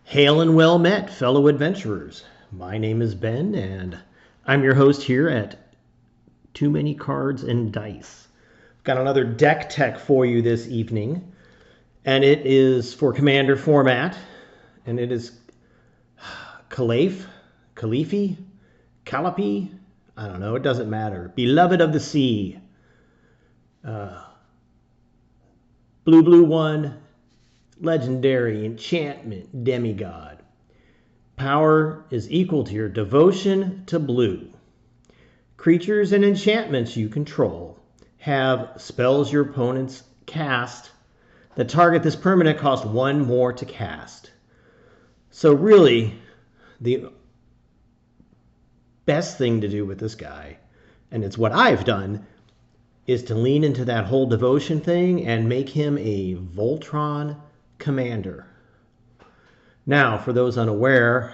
Hail and well met, fellow adventurers. My name is Ben, and I'm your host here at Too Many Cards and Dice. Got another deck tech for you this evening, and it is for Commander format, and it is Callaphe, Callaphe, I don't know, it doesn't matter. Beloved of the Sea. Blue one, legendary enchantment demigod. Power is equal to your devotion to blue. Creatures and enchantments you control have spells your opponents cast that target this permanent cost one more to cast. So really, the best thing to do with this guy, and it's what I've done, is to lean into that whole devotion thing and make him a Voltron commander. Now, for those unaware,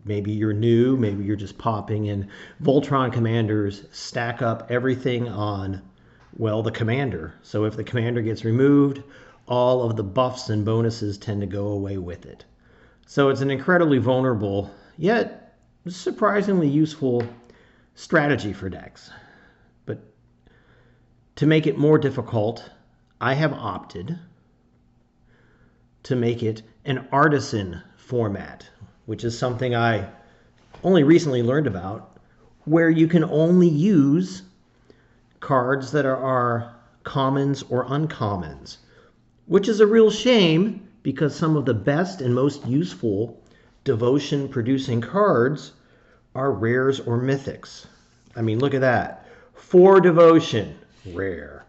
maybe you're new, maybe you're just popping in, Voltron commanders stack up everything on, well, the commander. So if the commander gets removed, all of the buffs and bonuses tend to go away with it. So it's an incredibly vulnerable, yet surprisingly useful strategy for decks. But to make it more difficult, I have opted to make it an artisan format, which is something I only recently learned about, where you can only use cards that are commons or uncommons, which is a real shame because some of the best and most useful devotion producing cards are rares or mythics. I mean, look at that. 4 devotion, rare.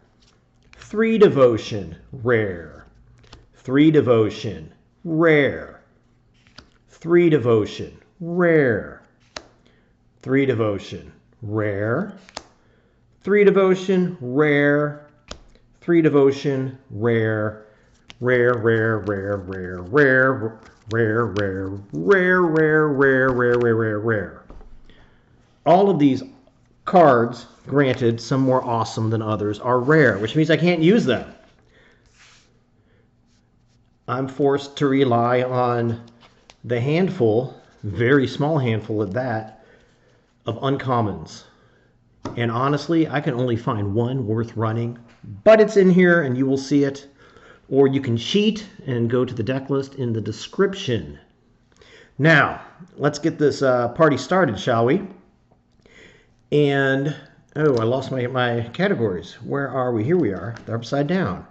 3 devotion, rare. 3 devotion, rare. 3 devotion, rare. 3 devotion, rare. 3 devotion, rare. 3 devotion, rare. Rare, rare, rare, rare, rare, rare, rare, rare, rare, rare, rare, rare, rare. All of these cards, granted, some more awesome than others, are rare, which means I can't use them. I'm forced to rely on the handful, very small handful at that, of uncommons. And honestly, I can only find one worth running, but it's in here and you will see it. Or you can cheat and go to the deck list in the description. Now, let's get this party started, shall we? And, oh, I lost my categories. Where are we? Here we are. They're upside down.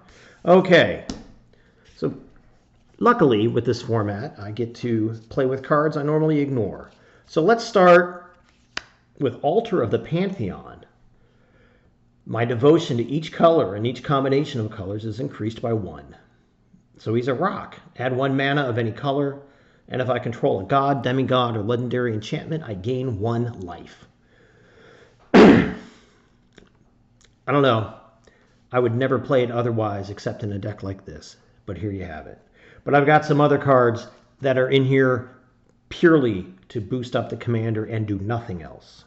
Okay. So, luckily, with this format, I get to play with cards I normally ignore. So let's start with Altar of the Pantheon. My devotion to each color and each combination of colors is increased by 1. So he's a rock. Add 1 mana of any color, and if I control a god, demigod, or legendary enchantment, I gain 1 life. I don't know. I would never play it otherwise except in a deck like this, but here you have it. But I've got some other cards that are in here purely to boost up the commander and do nothing else.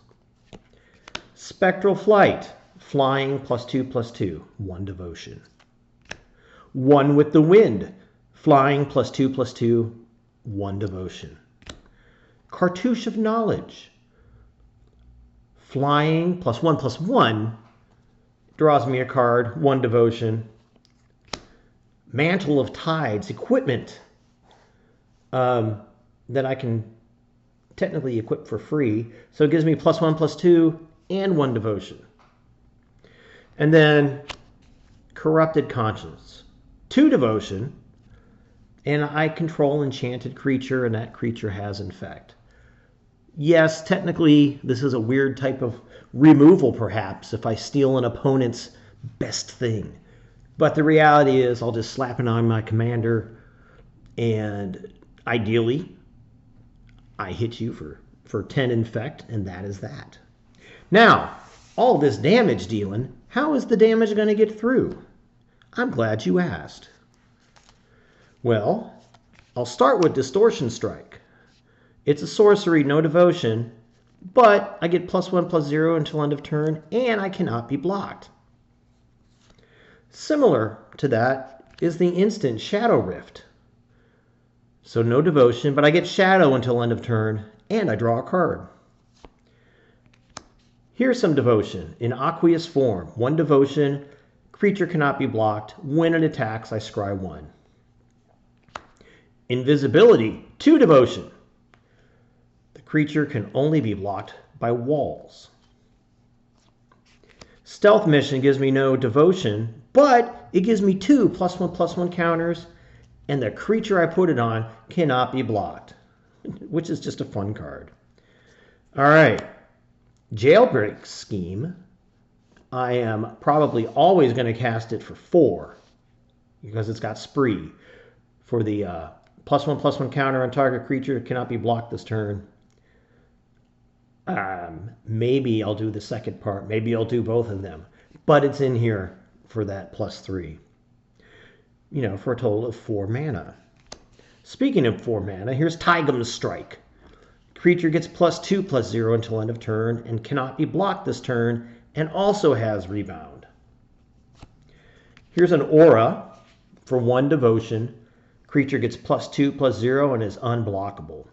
Spectral Flight. Flying +2/+2. 1 devotion. One with the Wind. Flying +2/+2. 1 devotion. Cartouche of Knowledge. Flying +1/+1. Draws me a card. 1 devotion. Mantle of Tides, equipment that I can technically equip for free. So it gives me +1/+2 and 1 devotion. And then Corrupted Conscience, 2 devotion, and I control enchanted creature, and that creature has infect. Yes, technically this is a weird type of removal perhaps if I steal an opponent's best thing. But the reality is I'll just slap it on my commander, and ideally I hit you for 10 infect, and that is that. Now, all this damage dealing, how is the damage going to get through? I'm glad you asked. Well, I'll start with Distortion Strike. It's a sorcery, no devotion, but I get +1/+0 until end of turn, and I cannot be blocked. Similar to that is the instant Shadow Rift. So no devotion, but I get shadow until end of turn, and I draw a card. Here's some devotion in aqueous form. 1 devotion, creature cannot be blocked. When it attacks, I scry 1. Invisibility, 2 devotion. The creature can only be blocked by walls. Stealth mission gives me no devotion, but it gives me 2 +1/+1 counters, and the creature I put it on cannot be blocked, which is just a fun card. All right, Jailbreak Scheme. I am probably always going to cast it for 4 because it's got Spree. For the +1/+1 counter on target creature cannot be blocked this turn. Maybe I'll do the second part. Maybe I'll do both of them. But it's in here for that +3. You know, for a total of 4 mana. Speaking of 4 mana, here's Tygum's Strike. Creature gets +2/+0 until end of turn and cannot be blocked this turn and also has Rebound. Here's an Aura for 1 devotion. Creature gets +2/+0 and is unblockable.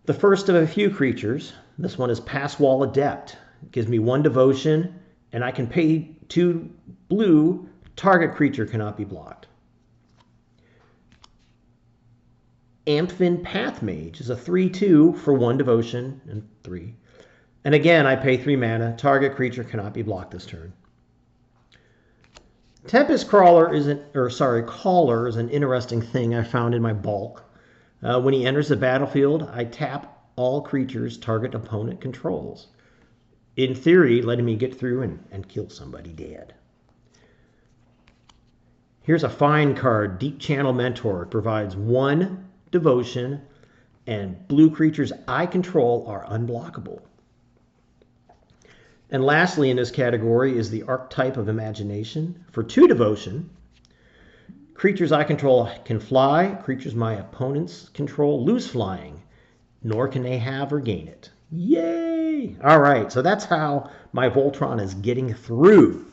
The first of a few creatures. This one is Pass Wall Adept. It gives me 1 devotion, and I can pay 2 blue. Target creature cannot be blocked. Amphin Pathmage is a 3/2 for 1 devotion and 3. And again, I pay 3 mana. Target creature cannot be blocked this turn. Tempest Caller is an interesting thing I found in my bulk. When he enters the battlefield, I tap all creatures target opponent controls. In theory, letting me get through and kill somebody dead. Here's a fine card, Deep Channel Mentor. It provides 1 devotion, and blue creatures I control are unblockable. And lastly in this category is the Archetype of Imagination. For 2 devotion, creatures I control can fly. Creatures my opponents control lose flying, nor can they have or gain it. Yay! All right, so that's how my Voltron is getting through.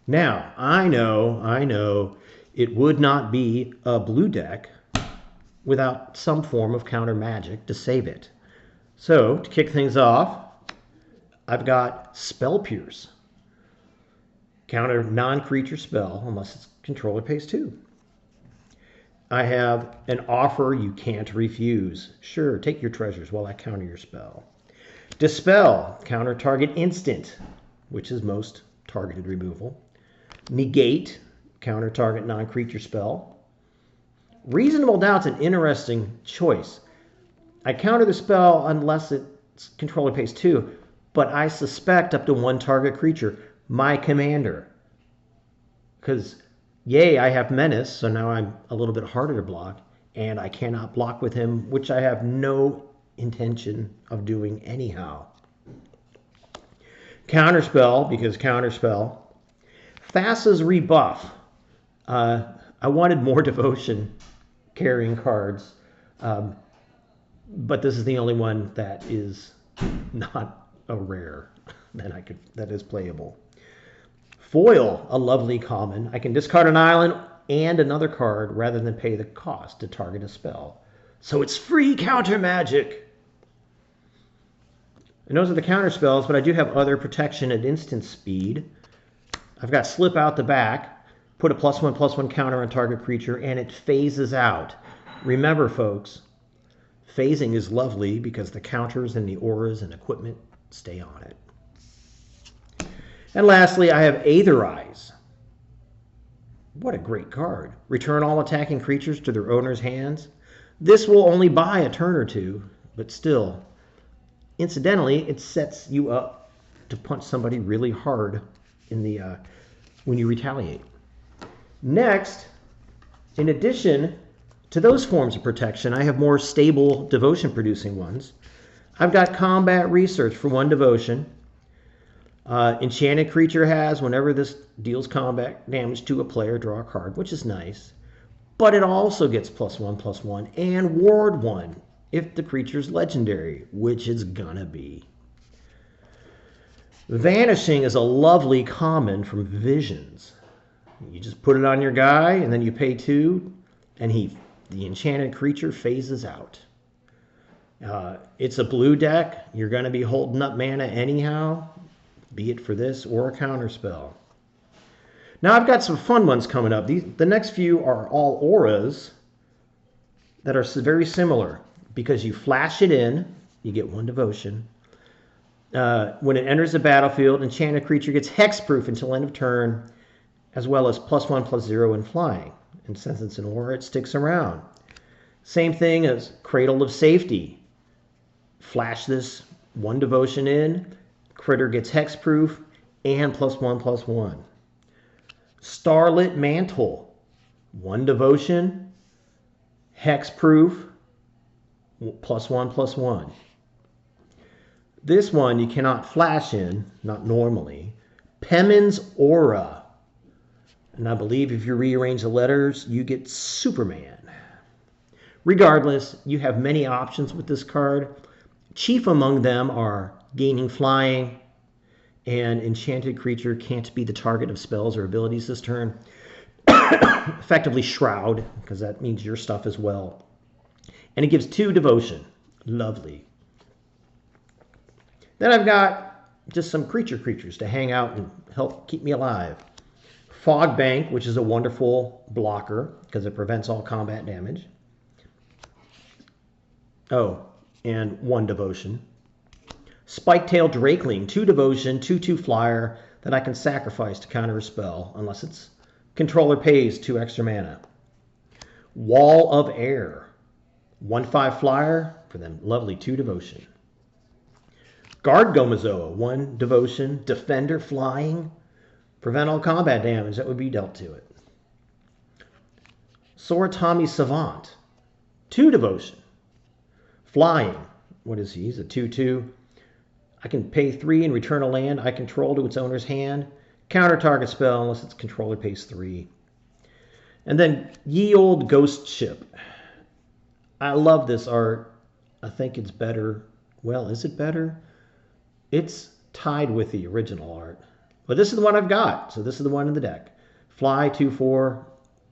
Now, I know, it would not be a blue deck without some form of counter magic to save it. So, to kick things off, I've got Spell Pierce. Counter non-creature spell unless its controller pays 2. I have an Offer You Can't Refuse. Sure, take your treasures while I counter your spell. Dispel, counter target instant, which is most targeted removal. Negate, counter target non-creature spell. Reasonable Doubt's an interesting choice. I counter the spell unless its controller pays 2, but I suspect up to 1 target creature, my commander. Because, yay, I have Menace, so now I'm a little bit harder to block, and I cannot block with him, which I have no intention of doing anyhow. Counterspell, because counterspell. Thassa's Rebuff. I wanted more devotion carrying cards, but this is the only one that is not a rare that is playable. Foil, a lovely common. I can discard an island and another card rather than pay the cost to target a spell. So it's free counter magic. And those are the counter spells, but I do have other protection at instant speed. I've got Slip Out the Back, put a +1/+1 counter on target creature, and it phases out. Remember, folks, phasing is lovely because the counters and the auras and equipment stay on it. And lastly, I have Aetherize. What a great card. Return all attacking creatures to their owner's hands. This will only buy a turn or 2, but still, incidentally, it sets you up to punch somebody really hard in the when you retaliate. Next, in addition to those forms of protection, I have more stable devotion-producing ones. I've got Combat Research for 1 devotion. Enchanted creature has, whenever this deals combat damage to a player, draw a card, which is nice. But it also gets +1/+1 and ward 1 if the creature's legendary, which it's gonna be. Vanishing is a lovely common from Visions. You just put it on your guy, and then you pay 2, and the enchanted creature phases out. It's a blue deck. You're going to be holding up mana anyhow, be it for this or a counter spell. Now I've got some fun ones coming up. The next few are all auras that are very similar because you flash it in, you get 1 devotion. When it enters the battlefield, enchanted creature gets hexproof until end of turn, as well as +1/+0 in flying. And since it's an aura, it sticks around. Same thing as Cradle of Safety. Flash this 1 devotion in, critter gets hexproof and +1/+1. Starlit Mantle, 1 devotion, hexproof, +1/+1. This one you cannot flash in, not normally. Pemin's Aura. And I believe if you rearrange the letters, you get Superman. Regardless, you have many options with this card. Chief among them are gaining flying, and enchanted creature can't be the target of spells or abilities this turn. Effectively Shroud, because that means your stuff as well. And it gives 2 devotion. Lovely. Then I've got just some creatures to hang out and help keep me alive. Fog Bank, which is a wonderful blocker because it prevents all combat damage. Oh, and 1 devotion. Spiketail Drakeling, 2 devotion, 2/2 flyer that I can sacrifice to counter a spell unless its controller pays 2 extra mana. Wall of Air, 1/5 flyer for them lovely 2 devotion. Guard Gomazoa, 1 devotion, defender flying, prevent all combat damage that would be dealt to it. Soratami Savant, 2 devotion, flying. What is he? He's a 2/2. I can pay 3 and return a land I control to its owner's hand. Counter target spell unless its controller pays 3. And then Ye Old Ghost Ship. I love this art. I think it's better. Well, is it better? It's tied with the original art. But this is the one I've got. So this is the one in the deck. Fly, 2/4,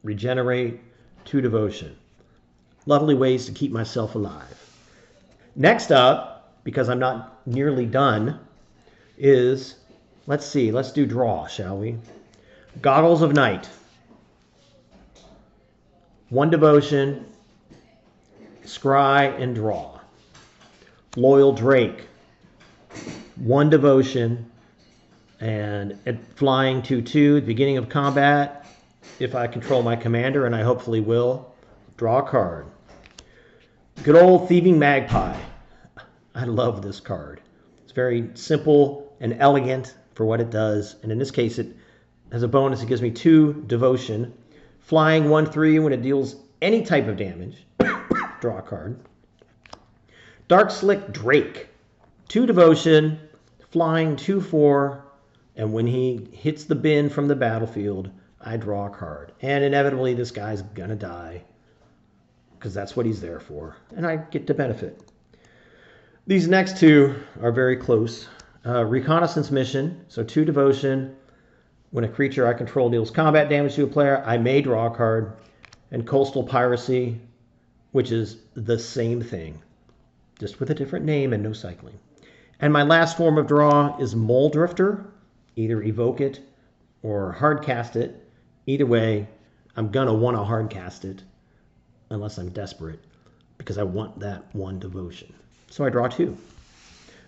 regenerate, 2 devotion. Lovely ways to keep myself alive. Next up, because I'm not nearly done, is, let's do draw, shall we? Goggles of Night. 1 devotion, scry and draw. Loyal Drake. 1 devotion, and at flying 2/2 at the beginning of combat, if I control my commander, and I hopefully will, draw a card. Good old Thieving Magpie. I love this card. It's very simple and elegant for what it does, and in this case, it as a bonus, it gives me 2 devotion. Flying 1/3 when it deals any type of damage. Draw a card. Dark Slick Drake. 2 devotion, flying 2/4, and when he hits the bin from the battlefield, I draw a card. And inevitably, this guy's gonna die, because that's what he's there for, and I get to benefit. These next 2 are very close. Reconnaissance Mission, so 2 devotion. When a creature I control deals combat damage to a player, I may draw a card. And Coastal Piracy, which is the same thing, just with a different name and no cycling. And my last form of draw is Mole Drifter. Either evoke it or hard cast it. Either way, I'm going to want to hard cast it unless I'm desperate, because I want that 1 devotion. So I draw 2.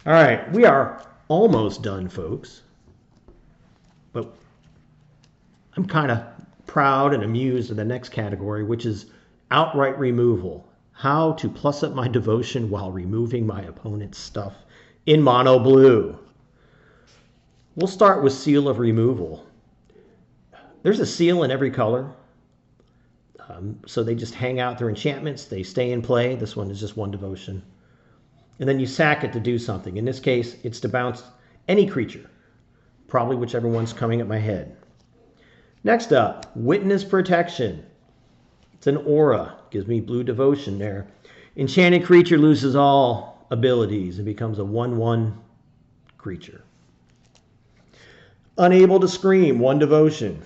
All right, we are almost done, folks. But I'm kind of proud and amused of the next category, which is outright removal. How to plus up my devotion while removing my opponent's stuff in mono blue. We'll start with Seal of Removal. There's a seal in every color. So they just hang out. They're enchantments. They stay in play. This one is just 1 devotion. And then you sack it to do something. In this case, it's to bounce any creature. Probably whichever one's coming at my head. Next up, Witness Protection. It's an aura. Gives me blue devotion there. Enchanted creature loses all abilities and becomes a 1/1 creature. Unable to Scream, 1 devotion.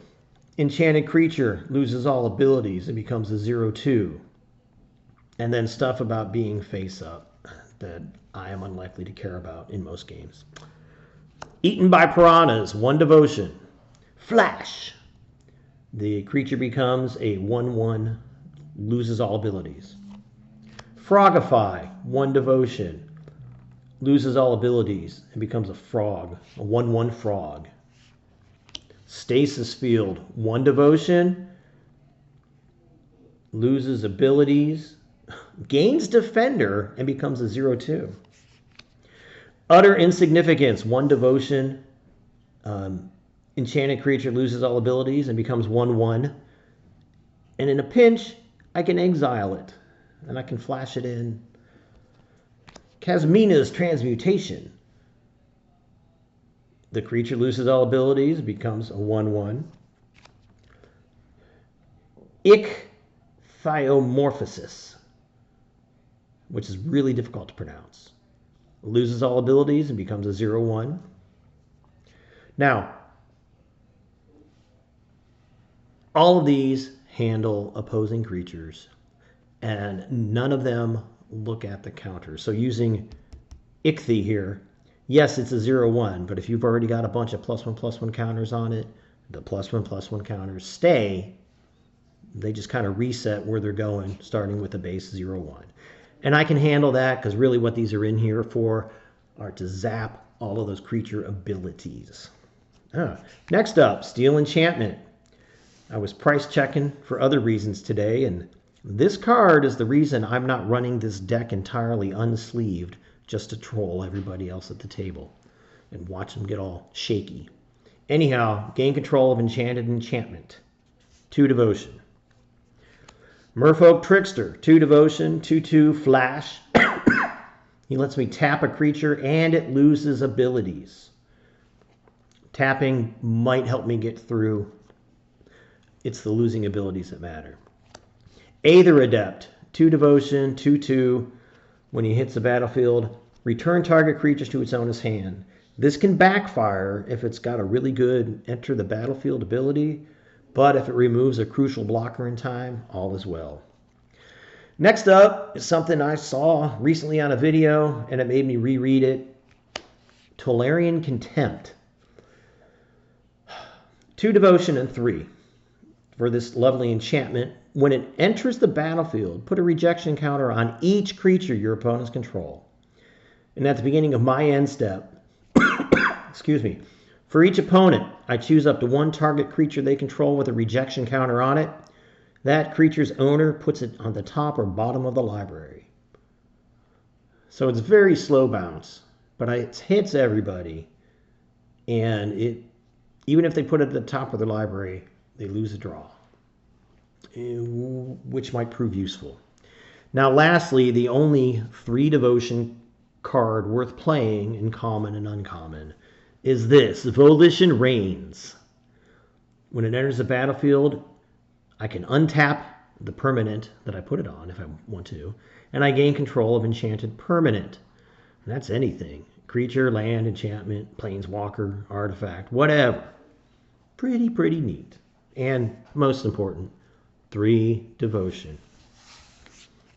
Enchanted creature loses all abilities and becomes a 0/2. And then stuff about being face up that I am unlikely to care about in most games. Eaten by piranhas, 1 devotion. Flash. The creature becomes a 1/1, loses all abilities. Frogify, 1 devotion, loses all abilities and becomes a frog, a 1/1 frog. Stasis Field, 1 devotion, loses abilities, gains defender, and becomes a 0/2. Utter Insignificance, 1 devotion, enchanted creature loses all abilities and becomes 1/1. And in a pinch, I can exile it, and I can flash it in. Casmina's Transmutation. The creature loses all abilities, becomes a 1/1. Ichthyomorphosis, which is really difficult to pronounce. Loses all abilities and becomes a 0/1. Now, all of these handle opposing creatures, and none of them look at the counter. So using Ichthy here, yes, it's a 0/1, but if you've already got a bunch of +1/+1 counters on it, the +1/+1 counters stay. They just kind of reset where they're going, starting with the base 0/1. And I can handle that because really what these are in here for are to zap all of those creature abilities. Next up, Steel Enchantment. I was price checking for other reasons today, and this card is the reason I'm not running this deck entirely unsleeved just to troll everybody else at the table and watch them get all shaky. Anyhow, gain control of Enchanted Enchantment. 2 devotion. Merfolk Trickster, 2 devotion, 2/2 flash. He lets me tap a creature and it loses abilities. Tapping might help me get through. It's the losing abilities that matter. Aether Adept, 2 devotion, 2/2. When he hits the battlefield, return target creatures to its owner's hand. This can backfire if it's got a really good enter the battlefield ability, but if it removes a crucial blocker in time, all is well. Next up is something I saw recently on a video, and it made me reread it. Tolarian Contempt. 2 devotion and 3. For this lovely enchantment, when it enters the battlefield, put a rejection counter on each creature your opponents control. And at the beginning of my end step, excuse me, for each opponent, I choose up to 1 target creature they control with a rejection counter on it. That creature's owner puts it on the top or bottom of the library. So it's very slow bounce, but it hits everybody. And even if they put it at the top of the library, they lose a draw, which might prove useful. Now, lastly, the only 3 devotion card worth playing in common and uncommon is this, Volition Reigns. When it enters the battlefield, I can untap the permanent that I put it on if I want to, and I gain control of enchanted permanent. And that's anything. Creature, land, enchantment, planeswalker, artifact, whatever. Pretty neat. And most important, 3 devotion.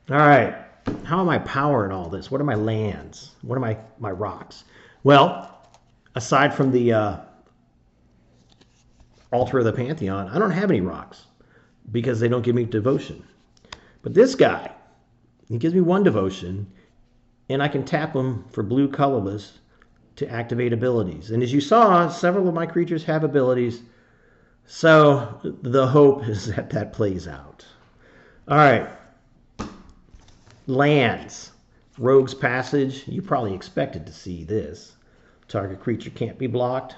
All right, how am I powering all this? What are my lands? What are my rocks? Well, aside from the Altar of the Pantheon, I don't have any rocks because they don't give me devotion. But this guy, he gives me 1 devotion, and I can tap him for blue colorless to activate abilities. And as you saw, several of my creatures have abilities. So the hope is that that plays out. All right. Lands. Rogue's Passage. You probably expected to see this. Target creature can't be blocked.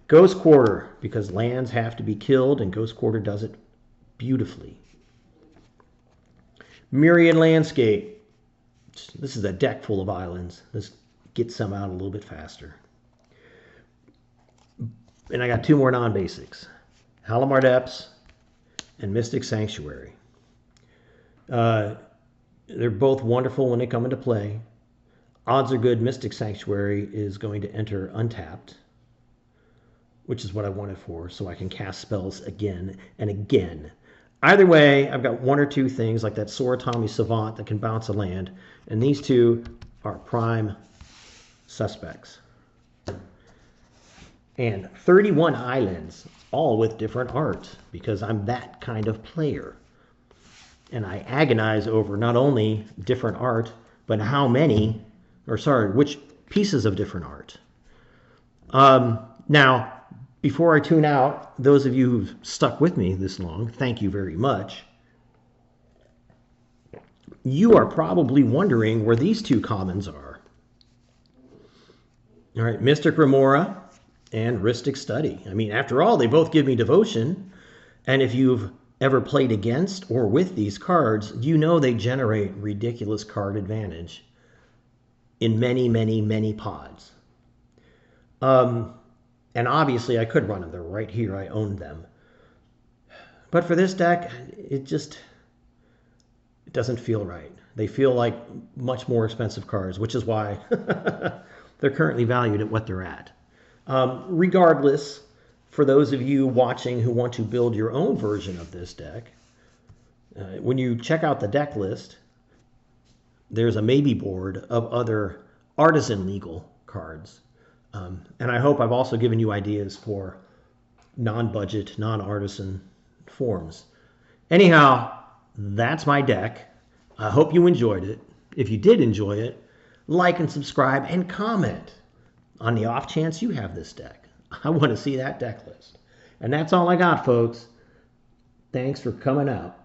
Ghost Quarter, because lands have to be killed, and Ghost Quarter does it beautifully. Myriad Landscape. This is a deck full of islands. Let's get some out a little bit faster. And I got 2 more non-basics. Halimar Depths and Mystic Sanctuary. They're both wonderful when they come into play. Odds are good Mystic Sanctuary is going to enter untapped. which is what I want it for, so I can cast spells again and again. Either way, I've got one or two things like that Soratami Savant that can bounce a land, and these two are prime suspects. And 31 islands, all with different art, because I'm that kind of player. And I agonize over not only different art, but how many, or sorry, which pieces of different art. Now, before I tune out, those of you who've stuck with me this long, thank you very much. You are probably wondering where these two commons are. All right, Mystic Remora and Rhystic Study. I mean, after all, they both give me devotion. And if you've ever played against or with these cards, you know they generate ridiculous card advantage in many, many, many pods. And obviously I could run them. They're right here. I own them. But for this deck, it doesn't feel right. They feel like much more expensive cards, which is why they're currently valued at what they're at. Regardless, for those of you watching who want to build your own version of this deck, when you check out the deck list, there's a maybe board of other artisan legal cards. And I hope I've also given you ideas for non-budget, non-artisan forms. Anyhow, that's my deck. I hope you enjoyed it. If you did enjoy it, like and subscribe and comment on the off chance you have this deck. I want to see that deck list. And that's all I got, folks. Thanks for coming out.